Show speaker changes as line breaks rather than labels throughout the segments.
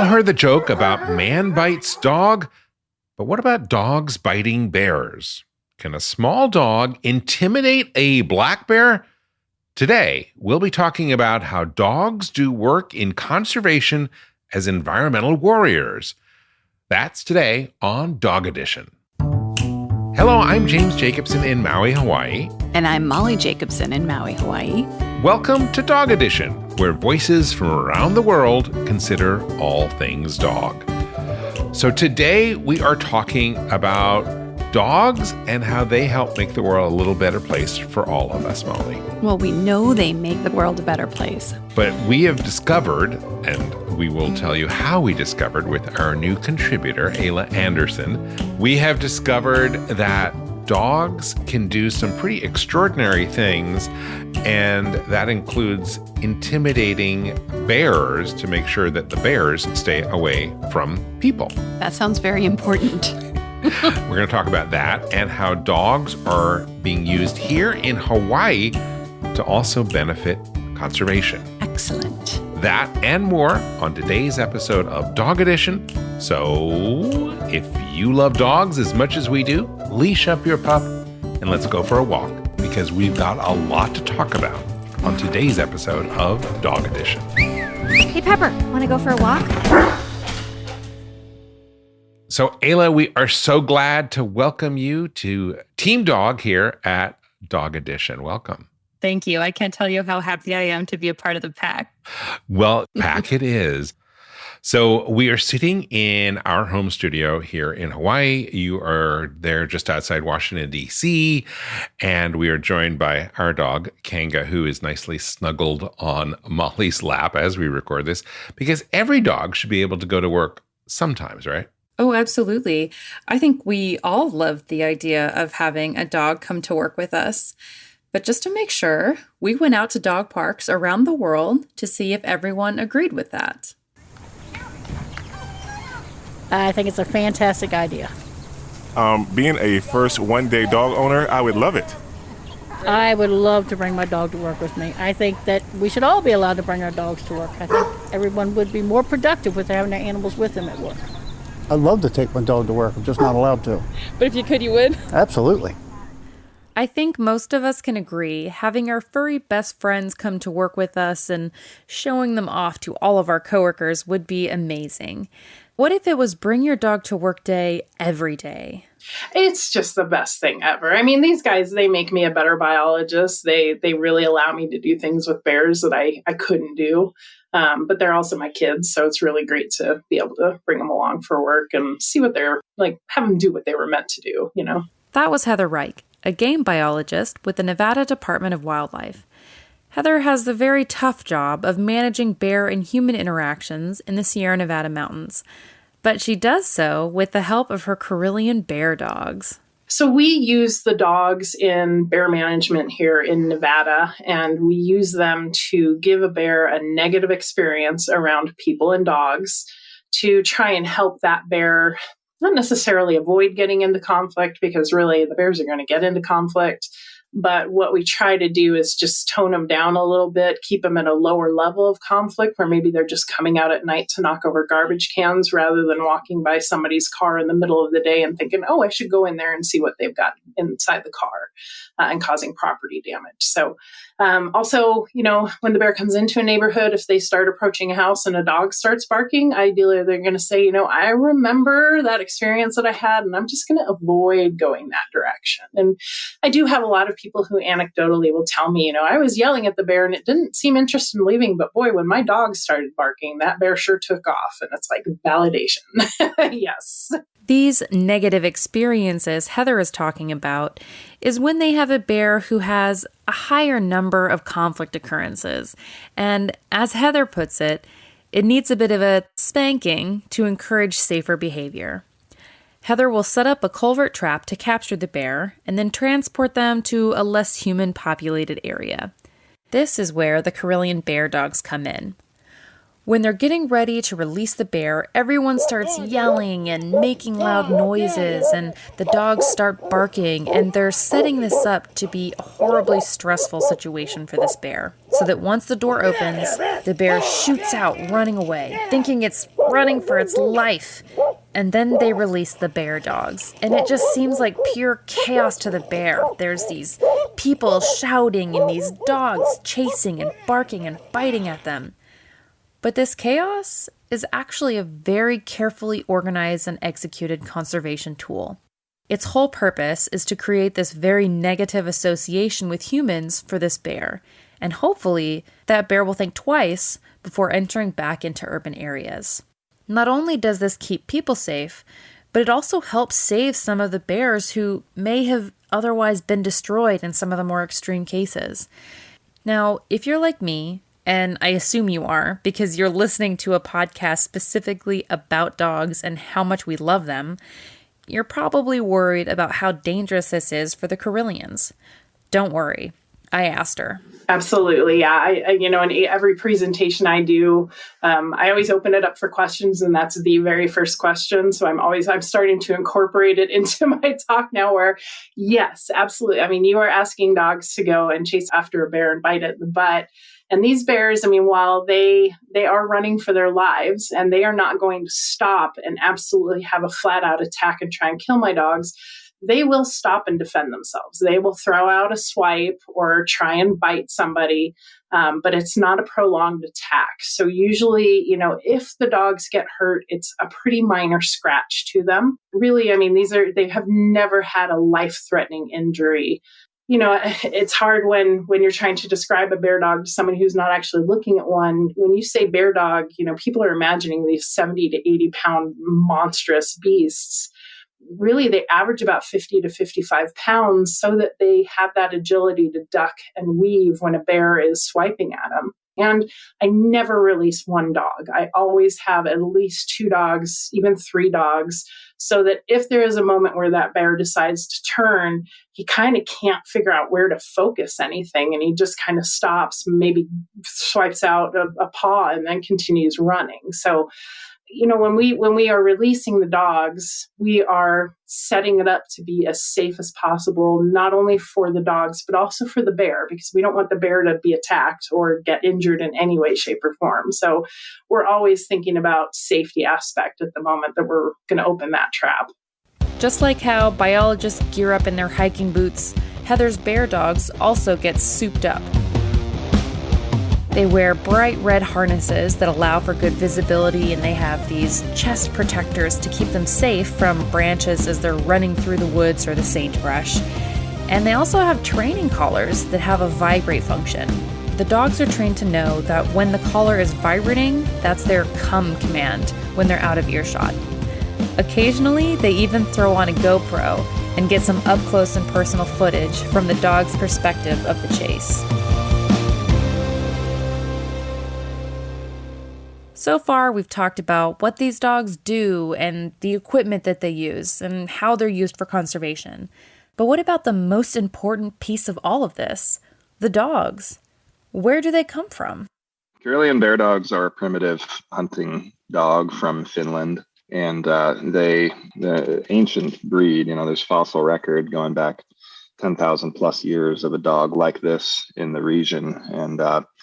all heard the joke about man bites dog, but what about dogs biting bears? Can a small dog intimidate a black bear? Today, we'll be talking about how dogs do work in conservation as environmental warriors. That's today on Dog Edition. Hello, I'm James Jacobsen in Maui, Hawaii.
And I'm Molly Jacobsen in Maui, Hawaii.
Welcome to Dog Edition, where voices from around the world consider all things dog. So today we are talking about dogs and how they help make the world a little better place for all of us, Molly.
Well, we know they make the world a better place.
But we have discovered, and we will tell you how we discovered with our new contributor, Ayla Anderson, we have discovered that dogs can do some pretty extraordinary things, and that includes intimidating bears to make sure that the bears stay away from people.
That sounds very important.
We're going to talk about that and how dogs are being used here in Hawaii to also benefit conservation.
Excellent.
That and more on today's episode of Dog Edition. So if you love dogs as much as we do, leash up your pup and let's go for a walk, because we've got a lot to talk about on today's episode of Dog Edition.
Hey, Pepper, want to go for a walk?
So, Ayla, we are so glad to welcome you to Team Dog here at Dog Edition. Welcome.
Thank you. I can't tell you how happy I am to be a part of the pack.
Well, pack it is. So we are sitting in our home studio here in Hawaii. You are there just outside Washington, D.C., and we are joined by our dog, Kanga, who is nicely snuggled on Molly's lap as we record this, because every dog should be able to go to work sometimes, right?
Oh, absolutely. I think we all love the idea of having a dog come to work with us. But just to make sure, we went out to dog parks around the world to see if everyone agreed with that.
I think it's a fantastic idea.
Being a first one-day dog owner, I would love it.
I would love to bring my dog to work with me. I think that we should all be allowed to bring our dogs to work. I think everyone would be more productive with having their animals with them at work.
I'd love to take my dog to work. I'm just not allowed to.
But if you could, you would?
Absolutely.
I think most of us can agree having our furry best friends come to work with us and showing them off to all of our coworkers would be amazing. What if it was bring your dog to work day every day?
It's just the best thing ever. I mean, these guys, they make me a better biologist. They really allow me to do things with bears that I couldn't do. But they're also my kids. So it's really great to be able to bring them along for work and see what they're like, have them do what they were meant to do, you know?
That was Heather Reich, a game biologist with the Nevada Department of Wildlife. Heather has the very tough job of managing bear and human interactions in the Sierra Nevada mountains, but she does so with the help of her Karelian bear dogs.
So we use the dogs in bear management here in Nevada, and we use them to give a bear a negative experience around people and dogs to try and help that bear not necessarily avoid getting into conflict, because really the bears are going to get into conflict. But what we try to do is just tone them down a little bit, keep them at a lower level of conflict where maybe they're just coming out at night to knock over garbage cans rather than walking by somebody's car in the middle of the day and thinking, oh, I should go in there and see what they've got inside the car and causing property damage. So also, you know, when the bear comes into a neighborhood, if they start approaching a house and a dog starts barking, ideally they're going to say, you know, I remember that experience that I had, and I'm just going to avoid going that direction. And I do have a lot of people who anecdotally will tell me, you know, I was yelling at the bear and it didn't seem interested in leaving, but boy, when my dog started barking, that bear sure took off. And it's like validation. Yes.
These negative experiences Heather is talking about is when they have a bear who has a higher number of conflict occurrences. And as Heather puts it, it needs a bit of a spanking to encourage safer behavior. Heather will set up a culvert trap to capture the bear and then transport them to a less human-populated area. This is where the Karelian bear dogs come in. When they're getting ready to release the bear, everyone starts yelling and making loud noises, and the dogs start barking, and they're setting this up to be a horribly stressful situation for this bear. so that once the door opens, the bear shoots out running away, thinking it's running for its life. And then they release the bear dogs, and it just seems like pure chaos to the bear. There's these people shouting and these dogs chasing and barking and biting at them. But this chaos is actually a very carefully organized and executed conservation tool. Its whole purpose is to create this very negative association with humans for this bear, and hopefully that bear will think twice before entering back into urban areas. Not only does this keep people safe, but it also helps save some of the bears who may have otherwise been destroyed in some of the more extreme cases. Now, if you're like me, and I assume you are, because you're listening to a podcast specifically about dogs and how much we love them, you're probably worried about how dangerous this is for the Karelians. Don't worry. I asked her.
Absolutely. Yeah. In every presentation I do, I always open it up for questions, and that's the very first question. So I'm starting to incorporate it into my talk now where, yes, absolutely. I mean, you are asking dogs to go and chase after a bear and bite it in the butt. And these bears, while they are running for their lives and they are not going to stop and absolutely have a flat out attack and try and kill my dogs, they will stop and defend themselves. They will throw out a swipe or try and bite somebody, but it's not a prolonged attack. So usually, if the dogs get hurt, it's a pretty minor scratch to them. Really, they have never had a life-threatening injury. It's hard when you're trying to describe a bear dog to someone who's not actually looking at one. When you say bear dog, people are imagining these 70 to 80 pound monstrous beasts. Really, they average about 50 to 55 pounds so that they have that agility to duck and weave when a bear is swiping at them. And I never release one dog. I always have at least 2 dogs, even 3 dogs, so that if there is a moment where that bear decides to turn, he kind of can't figure out where to focus anything. And he just kind of stops, maybe swipes out a paw and then continues running. So, when we are releasing the dogs, we are setting it up to be as safe as possible, not only for the dogs, but also for the bear, because we don't want the bear to be attacked or get injured in any way, shape, or form. So we're always thinking about safety aspect at the moment that we're going to open that trap.
Just like how biologists gear up in their hiking boots, Heather's bear dogs also get souped up. They wear bright red harnesses that allow for good visibility, and they have these chest protectors to keep them safe from branches as they're running through the woods or the sagebrush. And they also have training collars that have a vibrate function. The dogs are trained to know that when the collar is vibrating, that's their come command when they're out of earshot. Occasionally, they even throw on a GoPro and get some up-close and personal footage from the dog's perspective of the chase. So far, we've talked about what these dogs do and the equipment that they use and how they're used for conservation. But what about the most important piece of all of this? The dogs. Where do they come from?
Karelian bear dogs are a primitive hunting dog from Finland, and the ancient breed, there's fossil record going back 10,000 plus years of a dog like this in the region. And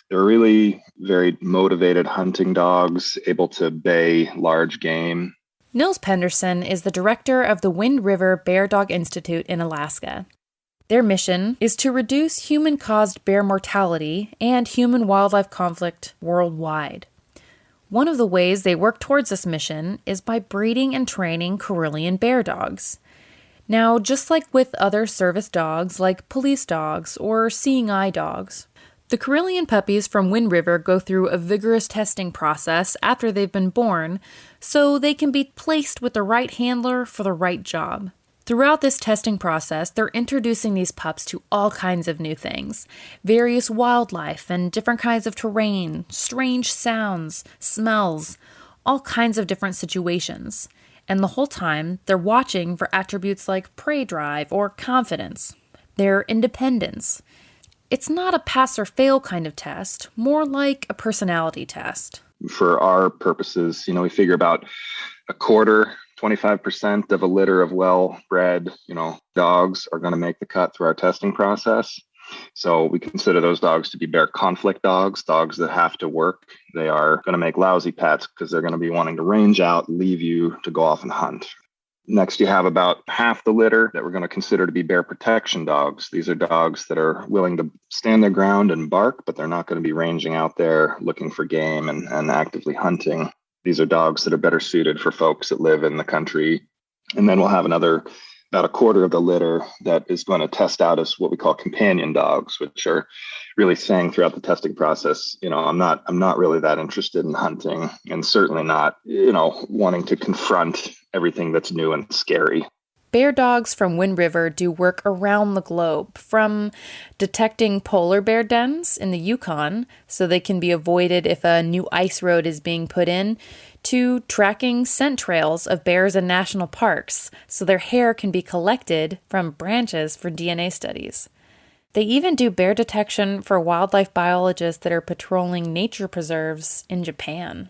they're really very motivated hunting dogs, able to bay large game.
Nils Penderson is the director of the Wind River Bear Dog Institute in Alaska. Their mission is to reduce human-caused bear mortality and human-wildlife conflict worldwide. One of the ways they work towards this mission is by breeding and training Karelian bear dogs. Now, just like with other service dogs like police dogs or seeing eye dogs, the Karelian puppies from Wind River go through a vigorous testing process after they've been born, so they can be placed with the right handler for the right job. Throughout this testing process, they're introducing these pups to all kinds of new things, various wildlife and different kinds of terrain, strange sounds, smells, all kinds of different situations. And the whole time, they're watching for attributes like prey drive or confidence, their independence. It's not a pass or fail kind of test, more like a personality test.
For our purposes, we figure about a quarter, 25% of a litter of well-bred, dogs are going to make the cut through our testing process. So we consider those dogs to be bear conflict dogs, dogs that have to work. They are going to make lousy pets because they're going to be wanting to range out, leave you to go off and hunt. Next, you have about half the litter that we're going to consider to be bear protection dogs. These are dogs that are willing to stand their ground and bark, but they're not going to be ranging out there looking for game and actively hunting. These are dogs that are better suited for folks that live in the country. And then we'll have about a quarter of the litter that is going to test out as what we call companion dogs, which are really saying throughout the testing process, I'm not really that interested in hunting, and certainly not, wanting to confront everything that's new and scary.
Bear dogs from Wind River do work around the globe, from detecting polar bear dens in the Yukon so they can be avoided if a new ice road is being put in, to tracking scent trails of bears in national parks so their hair can be collected from branches for DNA studies. They even do bear detection for wildlife biologists that are patrolling nature preserves in Japan.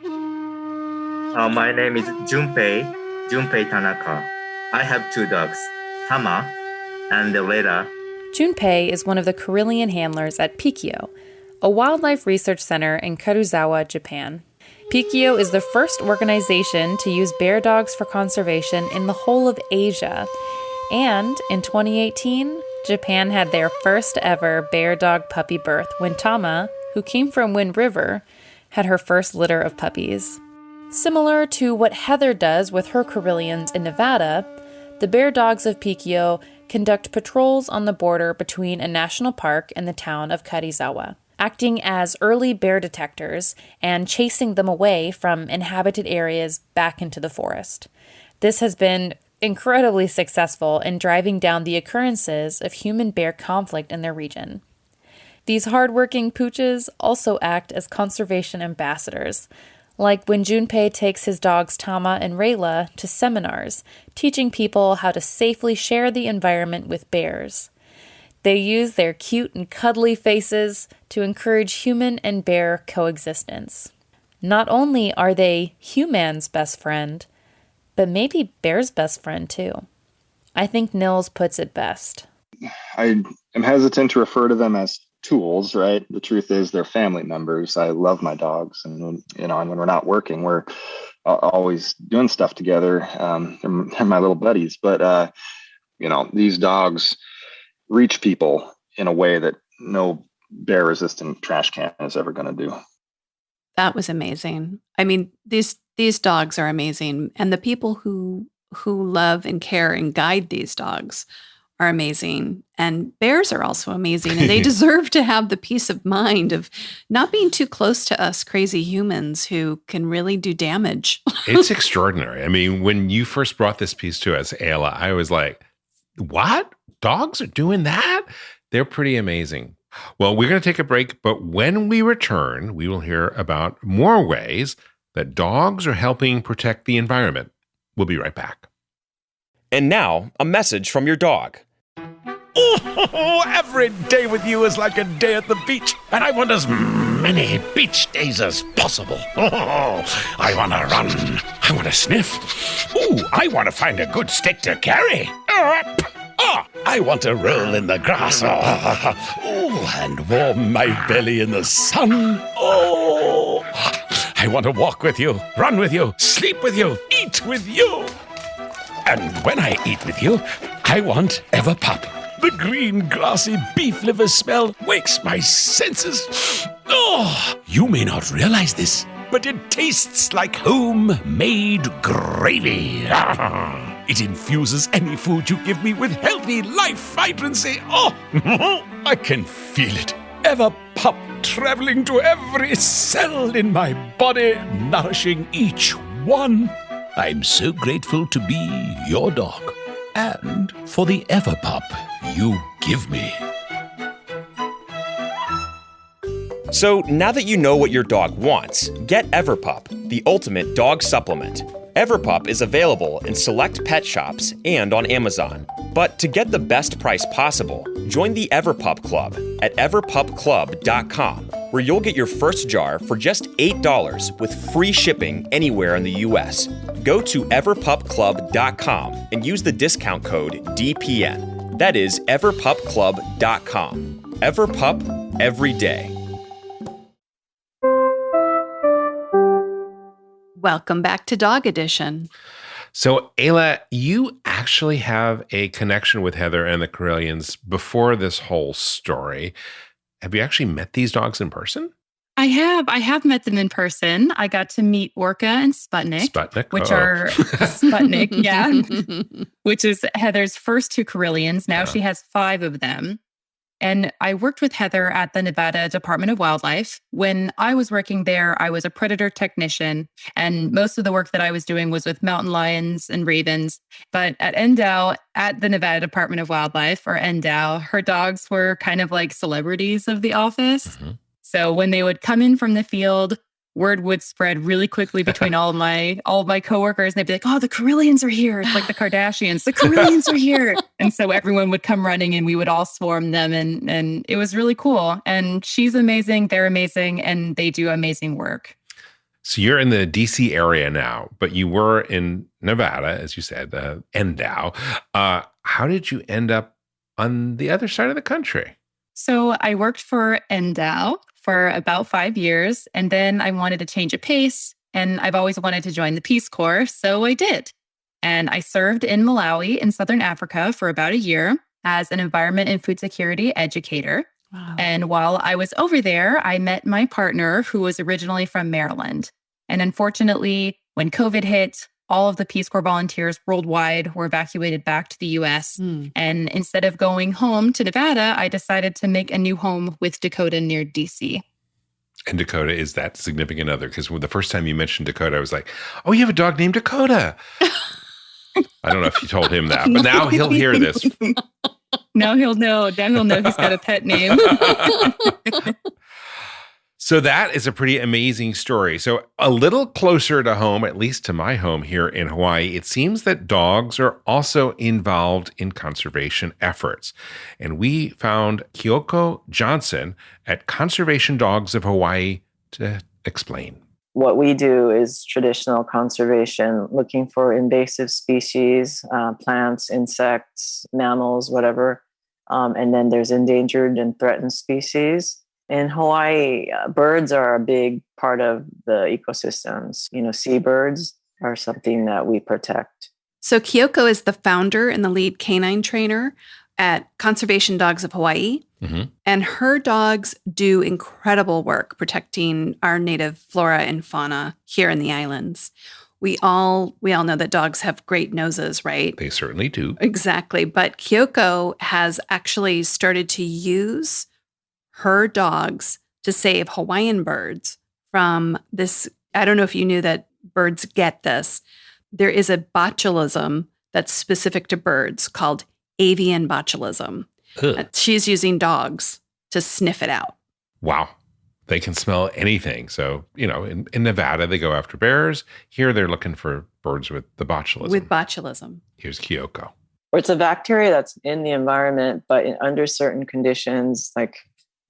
My name is Junpei Tanaka. I have 2 dogs, Tama and Lela.
Junpei is one of the Karelian handlers at Pikio, a wildlife research center in Karuizawa, Japan. Pikio is the first organization to use bear dogs for conservation in the whole of Asia. And in 2018, Japan had their first ever bear dog puppy birth when Tama, who came from Wind River, had her first litter of puppies. Similar to what Heather does with her Karelians in Nevada, the bear dogs of Pikio conduct patrols on the border between a national park and the town of Karuizawa, acting as early bear detectors and chasing them away from inhabited areas back into the forest. This has been incredibly successful in driving down the occurrences of human-bear conflict in their region. These hardworking pooches also act as conservation ambassadors, like when Junpei takes his dogs Tama and Rayla to seminars, teaching people how to safely share the environment with bears. They use their cute and cuddly faces to encourage human and bear coexistence. Not only are they human's best friend, but maybe bear's best friend too. I think Nils puts it best.
I am hesitant to refer to them as tools, right? The truth is they're family members. I love my dogs, and and when we're not working, we're always doing stuff together. They're my little buddies, but these dogs reach people in a way that no bear-resistant trash can is ever going to do.
That was amazing. I mean, these dogs are amazing, and the people who love and care and guide these dogs are amazing. And bears are also amazing, and they deserve to have the peace of mind of not being too close to us crazy humans who can really do damage.
It's extraordinary. I mean, when you first brought this piece to us, Ayla, I was like, what? Dogs are doing that? They're pretty amazing. Well, we're going to take a break, but when we return, we will hear about more ways that dogs are helping protect the environment. We'll be right back.
And now, a message from your dog.
Oh, every day with you is like a day at the beach, and I want as many beach days as possible. Oh, I want to run. I want to sniff. Ooh, I want to find a good stick to carry. I want to roll in the grass. And warm my belly in the sun. Oh, I want to walk with you, run with you, sleep with you, eat with you. And when I eat with you, I want Everpup. The green, grassy beef liver smell wakes my senses. Oh, you may not realize this, but it tastes like homemade gravy. It infuses any food you give me with healthy life vibrancy. Oh, I can feel it. Everpup traveling to every cell in my body, nourishing each one. I'm so grateful to be your dog and for the Everpup you give me.
So now that you know what your dog wants, get Everpup, the ultimate dog supplement. Everpup is available in select pet shops and on Amazon. But to get the best price possible, join the Everpup Club at everpupclub.com, where you'll get your first jar for just $8 with free shipping anywhere in the U.S. Go to everpupclub.com and use the discount code DPN. That is everpupclub.com. Everpup every day.
Welcome back to Dog Edition.
So, Ayla, you actually have a connection with Heather and the Karelians before this whole story. Have you actually met these dogs in person?
I have met them in person. I got to meet Orca and Sputnik, which are Sputnik, yeah, which is Heather's first 2 Karelians. Now she has 5 of them. And I worked with Heather at the Nevada Department of Wildlife. When I was working there, I was a predator technician, and most of the work that I was doing was with mountain lions and ravens. But at NDOW, at the Nevada Department of Wildlife, or NDOW, her dogs were kind of like celebrities of the office. Mm-hmm. So when they would come in from the field, word would spread really quickly between all of my coworkers, and they'd be like, "Oh, the Karelians are here!" It's like the Kardashians. The Karelians are here, and so everyone would come running, and we would all swarm them, and it was really cool. And she's amazing, they're amazing, and they do amazing work.
So you're in the DC area now, but you were in Nevada, as you said, NDOW. How did you end up on the other side of the country?
So I worked for NDOW for about 5 years, and then I wanted to change a pace, and I've always wanted to join the Peace Corps, so I did. And I served in Malawi in Southern Africa for about a year as an environment and food security educator. Wow. And while I was over there, I met my partner, who was originally from Maryland. And unfortunately, when COVID hit, all of the Peace Corps volunteers worldwide were evacuated back to the US. And instead of going home to Nevada, I decided to make a new home with Dakota near DC.
And Dakota is that significant other? Because the first time you mentioned Dakota, I was like, oh, you have a dog named Dakota. I don't know if you told him that, but now he'll hear this.
Now he'll know. Now he'll know he's got a pet name.
So that is a pretty amazing story. So a little closer to home, at least to my home here in Hawaii, it seems that dogs are also involved in conservation efforts. And we found Kyoko Johnson at Conservation Dogs of Hawaii to explain.
What we do is traditional conservation, looking for invasive species, plants, insects, mammals, whatever. And then there's endangered and threatened species. In Hawaii, birds are a big part of the ecosystems. Seabirds are something that we protect.
So Kyoko is the founder and the lead canine trainer at Conservation Dogs of Hawaii. Mm-hmm. And her dogs do incredible work protecting our native flora and fauna here in the islands. We all know that dogs have great noses, right?
They certainly do.
Exactly. But Kyoko has actually started to use her dogs to save Hawaiian birds from this. I don't know if you knew that birds get this. There is a botulism that's specific to birds called avian botulism. She's using dogs to sniff it out.
Wow. They can smell anything. So, in Nevada, they go after bears. Here, they're looking for birds with the botulism. Here's Kyoko.
Or it's a bacteria that's in the environment, but under certain conditions, like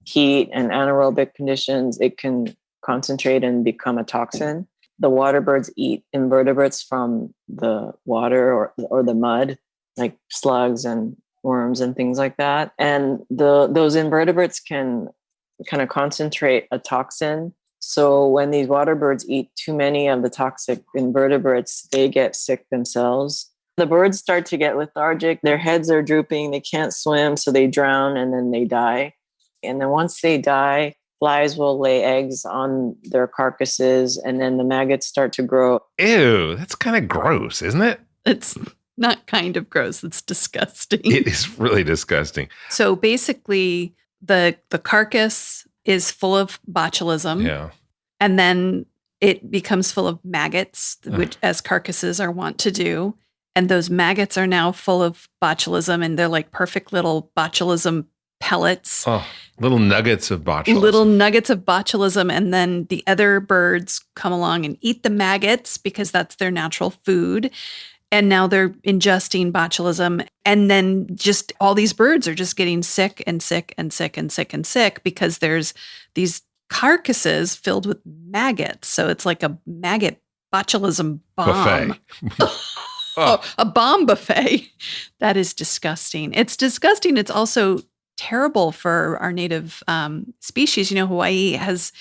heat and anaerobic conditions, it can concentrate and become a toxin. The water birds eat invertebrates from the water or the mud, like slugs and worms and things like that. And those invertebrates can kind of concentrate a toxin. So when these water birds eat too many of the toxic invertebrates, they get sick themselves. The birds start to get lethargic. Their heads are drooping. They can't swim, so they drown and then they die. And then once they die, flies will lay eggs on their carcasses, and then the maggots start to grow.
Ew, that's kind of gross, isn't it?
It's not kind of gross. It's disgusting.
It is really disgusting.
So basically, the carcass is full of botulism.
Yeah.
And then it becomes full of maggots, which as carcasses are wont to do. And those maggots are now full of botulism, and they're like perfect little botulism pellets.
Oh, little nuggets of botulism.
Little nuggets of botulism. And then the other birds come along and eat the maggots because that's their natural food. And now they're ingesting botulism. And then just all these birds are just getting sick and sick and sick and sick and sick because there's these carcasses filled with maggots. So it's like a maggot botulism bomb.
Buffet.
a bomb buffet. That is disgusting. It's disgusting. It's also terrible for our native species. Hawaii has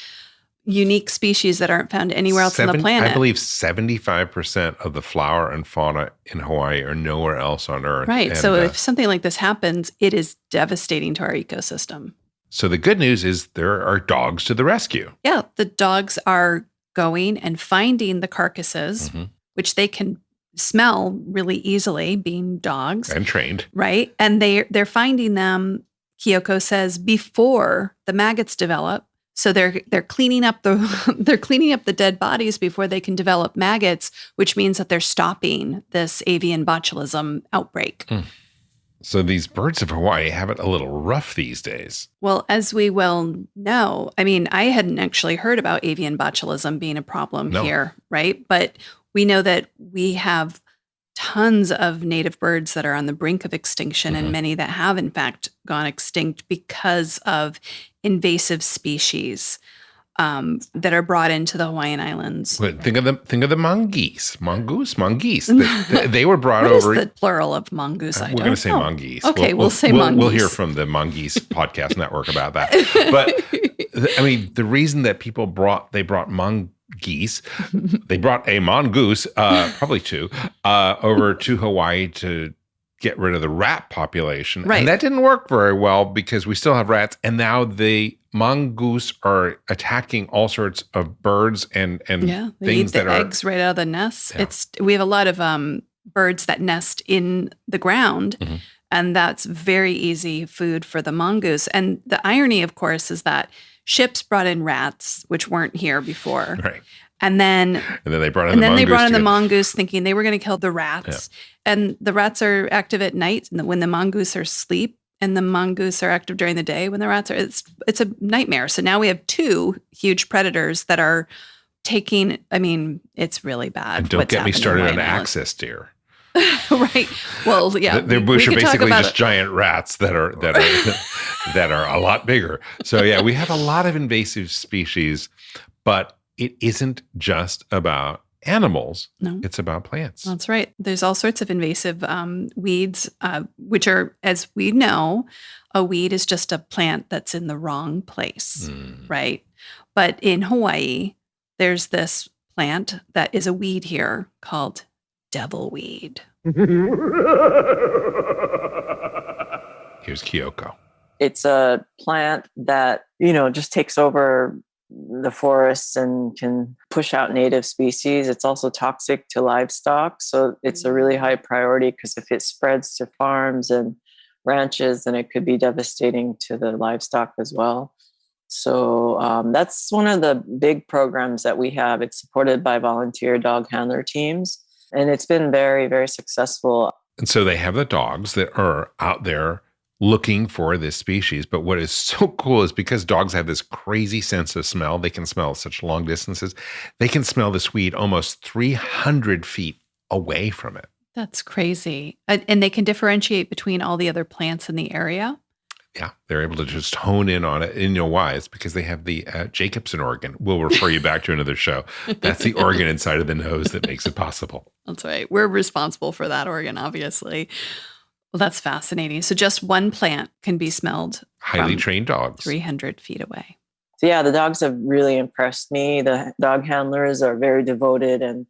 unique species that aren't found anywhere else on the planet.
I believe 75% of the flora and fauna in Hawaii are nowhere else on Earth.
Right.
And,
so if something like this happens, it is devastating to our ecosystem.
So the good news is there are dogs to the rescue.
Yeah. The dogs are going and finding the carcasses, which they can smell really easily, being dogs.
And trained.
Right. And they're finding them, Kyoko says, before the maggots develop. So they're cleaning up the dead bodies before they can develop maggots, which means that they're stopping this avian botulism outbreak.
So these birds of Hawaii have it a little rough these days.
Well, as we well know, I hadn't actually heard about avian botulism being a problem here, right? But we know that we have tons of native birds that are on the brink of extinction and many that have, in fact, gone extinct because of invasive species that are brought into the Hawaiian Islands.
But think of the mongoose. They were brought
what
over.
What is the plural of mongoose?
We're going to say mongoose.
Okay, we'll say mongoose.
We'll hear from the Mongoose Podcast Network about that. But the reason that they brought mongoose, they brought a mongoose, probably two, over to Hawaii to get rid of the rat population.
Right.
And that didn't work very well because we still have rats. And now the mongoose are attacking all sorts of birds and
they
things
eat the
that are
eggs right out of the nests.
Yeah.
We have a lot of birds that nest in the ground, and that's very easy food for the mongoose. And the irony, of course, is that ships brought in rats, which weren't here before.
Right.
And then
they brought in
the mongoose thinking they were going to kill the rats. Yeah. And the rats are active at night when the mongoose are asleep, and the mongoose are active during the day when the rats are. It's a nightmare. So now we have two huge predators that are taking. It's really bad.
And don't get me started on axis deer.
Right. Well, yeah.
They're basically just giant rats that are a lot bigger. So yeah, we have a lot of invasive species, but it isn't just about animals.
No.
It's about plants.
That's right. There's all sorts of invasive weeds, which are, as we know, a weed is just a plant that's in the wrong place, right? But in Hawaii, there's this plant that is a weed here called devilweed.
Here's Kyoko.
It's a plant that, just takes over the forests and can push out native species. It's also toxic to livestock. So it's a really high priority because if it spreads to farms and ranches, then it could be devastating to the livestock as well. So that's one of the big programs that we have. It's supported by volunteer dog handler teams, and it's been very, very successful.
And so they have the dogs that are out there looking for this species. But what is so cool is because dogs have this crazy sense of smell, they can smell such long distances. They can smell this weed almost 300 feet away from it.
That's crazy. And they can differentiate between all the other plants in the area.
Yeah, they're able to just hone in on it. And you know why? It's because they have the Jacobsen organ. We'll refer you back to another show. That's the organ inside of the nose that makes it possible.
That's right. We're responsible for that organ, obviously. Well, that's fascinating. So just one plant can be smelled.
Highly trained dogs.
300 feet away.
So yeah, the dogs have really impressed me. The dog handlers are very devoted and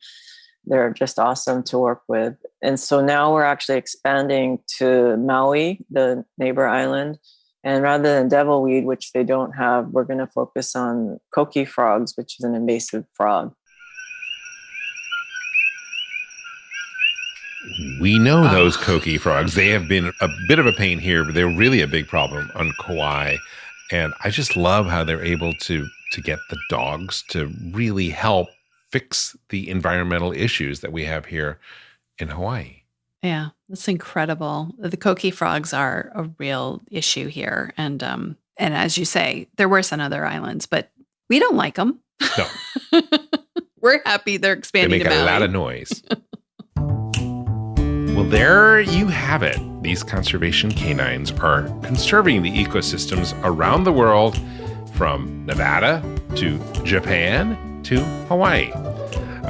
they're just awesome to work with. And so now we're actually expanding to Maui, the neighbor island. And rather than devilweed, which they don't have, we're going to focus on koki frogs, which is an invasive frog.
We know those koki frogs. They have been a bit of a pain here, but they're really a big problem on Kauai. And I just love how they're able to get the dogs to really help fix the environmental issues that we have here in Hawaii.
Yeah, that's incredible. The koki frogs are a real issue here. And as you say, they're worse on other islands, but we don't like them.
No.
We're happy they're expanding.
They make a lot of noise. Well, there you have it. These conservation canines are conserving the ecosystems around the world, from Nevada to Japan to Hawaii.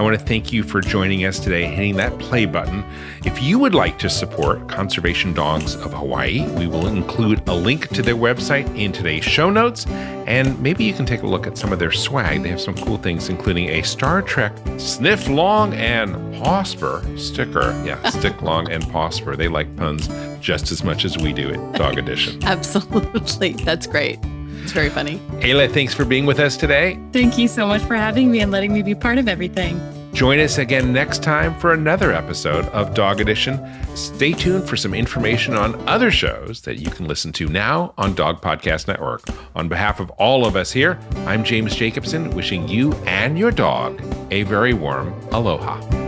I want to thank you for joining us today, hitting that play button. If you would like to support Conservation Dogs of Hawaii, we will include a link to their website in today's show notes, and maybe you can take a look at some of their swag. They have some cool things, including a Star Trek Sniff Long and Pawsper sticker. Yeah, Stick Long and Pawsper. They like puns just as much as we do at Dog Edition.
Absolutely. That's great. It's very funny.
Ayla, thanks for being with us today.
Thank you so much for having me and letting me be part of everything.
Join us again next time for another episode of Dog Edition. Stay tuned for some information on other shows that you can listen to now on Dog Podcast Network. On behalf of all of us here, I'm James Jacobsen, wishing you and your dog a very warm aloha.